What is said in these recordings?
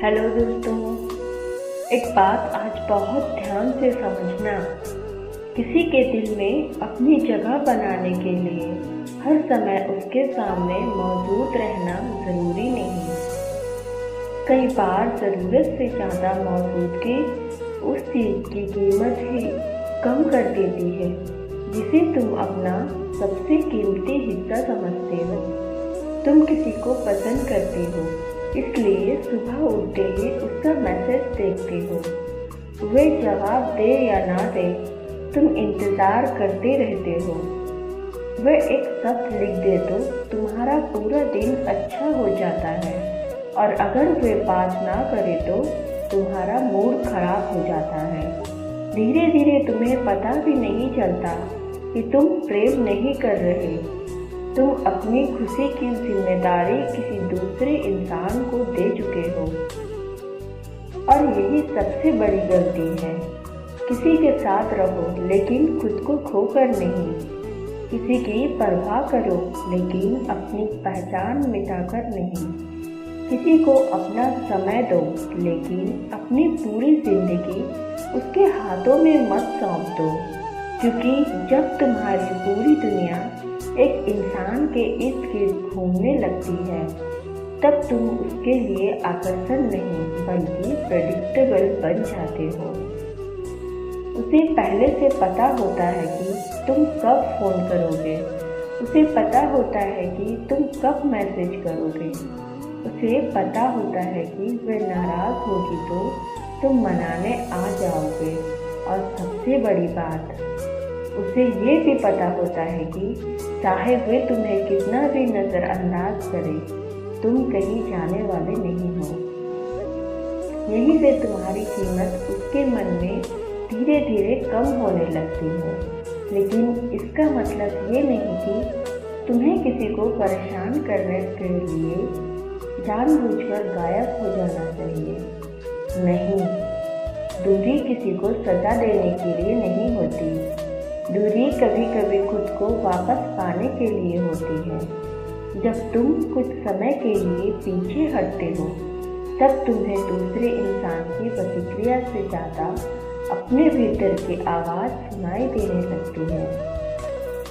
Hello दोस्तों, एक बात आज बहुत ध्यान से समझना। किसी के दिल में अपनी जगह बनाने के लिए हर समय उसके सामने मौजूद रहना ज़रूरी नहीं। कई बार ज़रूरत से ज़्यादा मौजूदगी उस चीज़ की कीमत ही कम कर देती है जिसे तुम अपना सबसे कीमती हिस्सा समझते हो। तुम किसी को पसंद करते हो, इसलिए सुबह उठते ही उसका मैसेज देखते हो। वे जवाब दे या ना दे, तुम इंतज़ार करते रहते हो। वे एक शब्द लिख दे तो तुम्हारा पूरा दिन अच्छा हो जाता है, और अगर वे बात ना करे तो तुम्हारा मूड खराब हो जाता है। धीरे धीरे तुम्हें पता भी नहीं चलता कि तुम प्रेम नहीं कर रहे, तुम अपनी खुशी की जिम्मेदारी किसी दूसरे इंसान को दे चुके हो। और यही सबसे बड़ी गलती है। किसी के साथ रहो लेकिन खुद को खोकर नहीं। किसी की परवाह करो लेकिन अपनी पहचान मिटाकर नहीं। किसी को अपना समय दो लेकिन अपनी पूरी जिंदगी उसके हाथों में मत सौंप दो, क्योंकि जब तुम्हारी पूरी दुनिया एक इंसान के इर्द गिर्द घूमने लगती है, तब तुम उसके लिए आकर्षण नहीं बल्कि प्रेडिक्टेबल बन जाते हो। उसे पहले से पता होता है कि तुम कब फ़ोन करोगे, उसे पता होता है कि तुम कब मैसेज करोगे, उसे पता होता है कि वह नाराज़ होगी तो तुम मनाने आ जाओगे, और सबसे बड़ी बात, उसे ये भी पता होता है कि चाहे वे तुम्हें कितना भी नज़रअंदाज करे, तुम कहीं जाने वाले नहीं हो। यहीं से तुम्हारी कीमत उसके मन में धीरे धीरे कम होने लगती है। लेकिन इसका मतलब ये नहीं कि तुम्हें किसी को परेशान करने के लिए जानबूझकर गायब हो जाना चाहिए। नहीं, दूरी किसी को सजा देने के लिए नहीं होती। दूरी कभी कभी खुद को वापस पाने के लिए होती है। जब तुम कुछ समय के लिए पीछे हटते हो, तब तुम्हें दूसरे इंसान की प्रतिक्रिया से ज़्यादा अपने भीतर की आवाज़ सुनाई देने लगती है।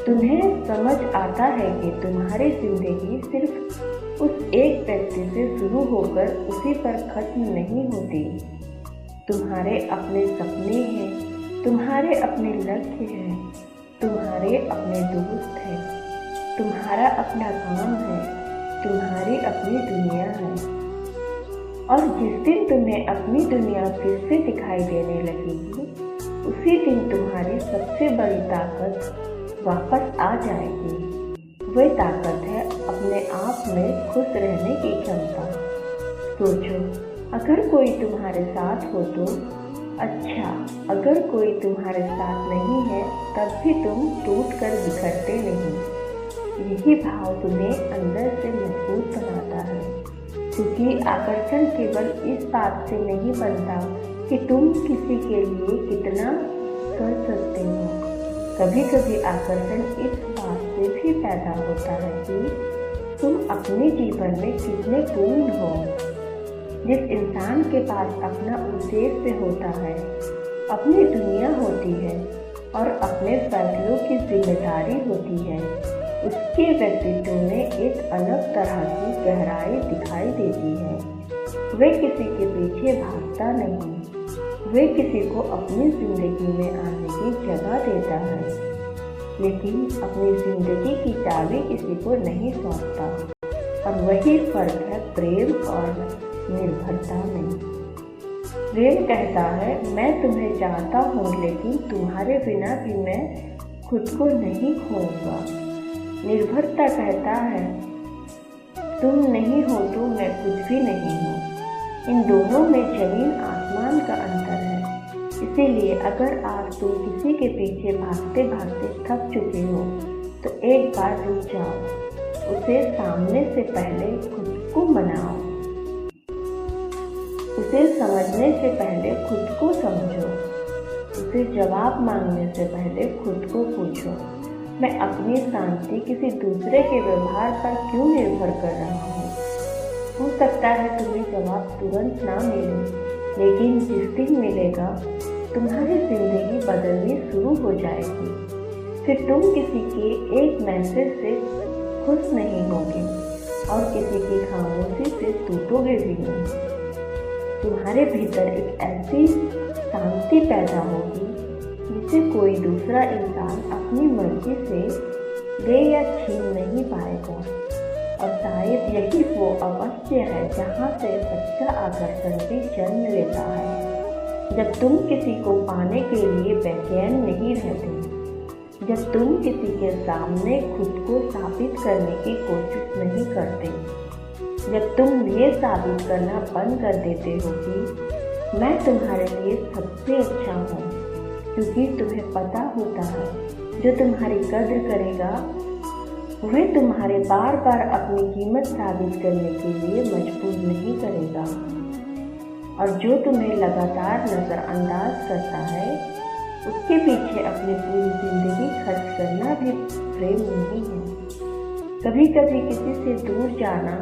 तुम्हें समझ आता है कि तुम्हारी ज़िंदगी सिर्फ उस एक व्यक्ति से शुरू होकर उसी पर खत्म नहीं होती। तुम्हारे अपने सपने हैं, तुम्हारे अपने लक्ष्य हैं, तुम्हारे अपने दोस्त हैं, तुम्हारा अपना काम है, तुम्हारी अपनी दुनिया है। और जिस दिन तुम्हें अपनी दुनिया फिर से दिखाई देने लगेगी, उसी दिन तुम्हारी सबसे बड़ी ताकत वापस आ जाएगी। वह ताकत है अपने आप में खुश रहने की क्षमता। सोचो, अगर कोई तुम्हारे साथ हो तो अच्छा, अगर कोई तुम्हारे साथ नहीं है तब भी तुम टूट कर बिखरते नहीं। यही भाव तुम्हें अंदर से मजबूत बनाता है, क्योंकि आकर्षण केवल इस बात से नहीं बनता कि तुम किसी के लिए कितना कर सकते हो। कभी कभी आकर्षण इस बात से भी पैदा होता है कि तुम अपने जीवन में कितने पूर्ण हो। जिस इंसान के पास अपना उद्देश्य होता है, अपनी दुनिया होती है और अपने फैसलों की जिम्मेदारी होती है, उसके व्यक्तित्व में एक अलग तरह की गहराई दिखाई देती है। वे किसी के पीछे भागता नहीं, वे किसी को अपनी ज़िंदगी में आने की जगह देता है, लेकिन अपनी ज़िंदगी की चाबी किसी को नहीं सौंपता। और वही फर्क है प्रेम और निर्भरता में। प्रेम कहता है, मैं तुम्हें चाहता हूँ लेकिन तुम्हारे बिना भी मैं खुद को नहीं खोऊंगा। निर्भरता कहता है, तुम नहीं हो तो मैं कुछ भी नहीं हूँ। इन दोनों में जमीन आसमान का अंतर है। इसीलिए अगर आज तुम किसी के पीछे भागते भागते थक चुके हो, तो एक बार रुक जाओ। उसे सामने से पहले खुद को मनाओ। उसे समझने से पहले खुद को समझो। उसे जवाब मांगने से पहले खुद को पूछो, मैं अपनी शांति किसी दूसरे के व्यवहार पर क्यों निर्भर कर रहा हूँ। हो सकता है तुम्हें जवाब तुरंत ना मिले, लेकिन जिस दिन मिलेगा तुम्हारी जिंदगी बदलनी शुरू हो जाएगी। फिर तुम किसी के एक मैसेज से खुश नहीं होगे और किसी की खामोशी से टूटोगे भी नहीं। तुम्हारे भीतर एक ऐसी शांति पैदा होगी जिसे कोई दूसरा इंसान अपनी मर्जी से ले या छीन नहीं पाएगा। और शायद यही वो अवस्था है जहाँ से सच्चा आकर्षण भी जन्म लेता है। जब तुम किसी को पाने के लिए बेचैन नहीं रहते, जब तुम किसी के सामने खुद को साबित करने की कोशिश नहीं करते, जब तुम ये साबित करना बंद कर देते हो कि मैं तुम्हारे लिए सबसे अच्छा हूँ, क्योंकि तुम्हें पता होता है जो तुम्हारी कद्र करेगा वह तुम्हारे बार बार अपनी कीमत साबित करने के लिए मजबूर नहीं करेगा। और जो तुम्हें लगातार नज़रअंदाज करता है उसके पीछे अपनी पूरी जिंदगी खर्च करना भी प्रेम नहीं है। कभी कभी किसी से दूर जाना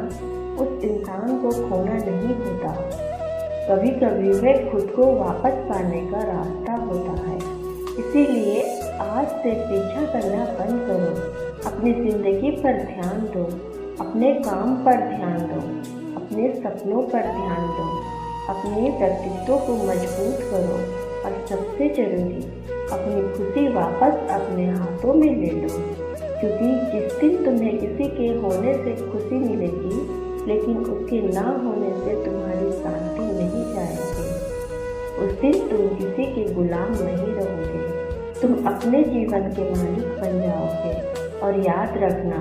उस इंसान को खोना नहीं होता, कभी कभी वह खुद को वापस पाने का रास्ता होता है। इसीलिए आज से पीछा करना बंद करो, अपनी ज़िंदगी पर ध्यान दो, अपने काम पर ध्यान दो, अपने सपनों पर ध्यान दो, अपने व्यक्तित्व को मजबूत करो और सबसे ज़रूरी अपनी खुशी वापस अपने हाथों में ले लो। क्योंकि जिस दिन तुम्हें किसी के होने से खुशी मिलेगी, लेकिन उसके ना होने से तुम्हारी शांति नहीं जाएगी, उस दिन तुम किसी के गुलाम नहीं रहोगे, तुम अपने जीवन के मालिक बन जाओगे। और याद रखना,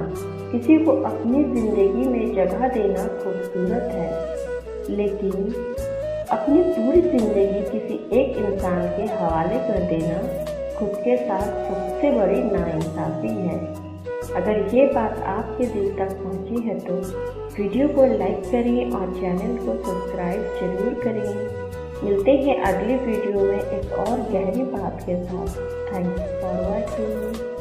किसी को अपनी ज़िंदगी में जगह देना खूबसूरत है, लेकिन अपनी पूरी ज़िंदगी किसी एक इंसान के हवाले कर देना खुद के साथ सबसे बड़ी नाइंसाफ़ी है। अगर ये बात आपके दिल तक पहुंची है तो वीडियो को लाइक करिए और चैनल को सब्सक्राइब जरूर करिए। मिलते हैं अगली वीडियो में एक और गहरी बात के साथ। Thanks for watching.